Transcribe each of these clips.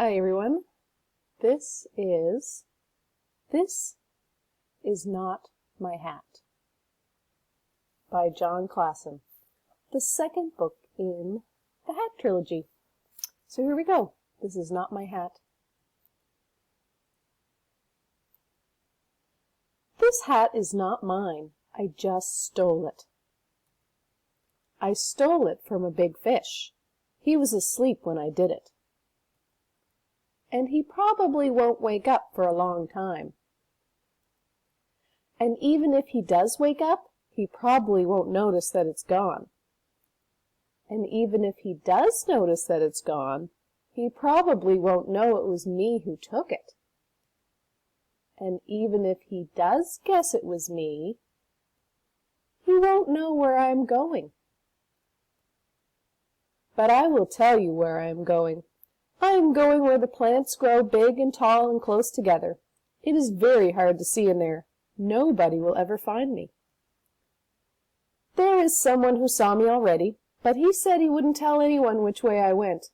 Hi everyone. This is Not My Hat by John Klassen, the second book in the Hat trilogy. So here we go. This is not my hat. This hat is not mine. I just stole it. I stole it from a big fish. He was asleep when I did it. And he probably won't wake up for a long time. And even if he does wake up, he probably won't notice that it's gone. And even if he does notice that it's gone, he probably won't know it was me who took it. And even if he does guess it was me, he won't know where I am going. But I will tell you where I am going. I am going where the plants grow big and tall and close together. It is very hard to see in there. Nobody will ever find me. There is someone who saw me already, but he said he wouldn't tell anyone which way I went.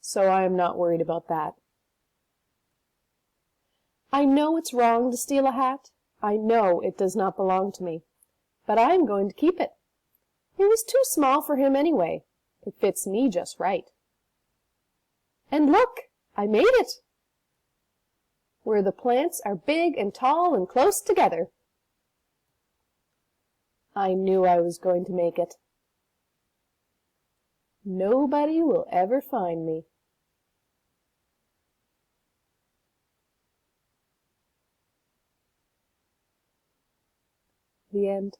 So I am not worried about that. I know it's wrong to steal a hat. I know it does not belong to me. But I am going to keep it. It was too small for him anyway. It fits me just right. And look, I made it! Where the plants are big and tall and close together. I knew I was going to make it. Nobody will ever find me. The end.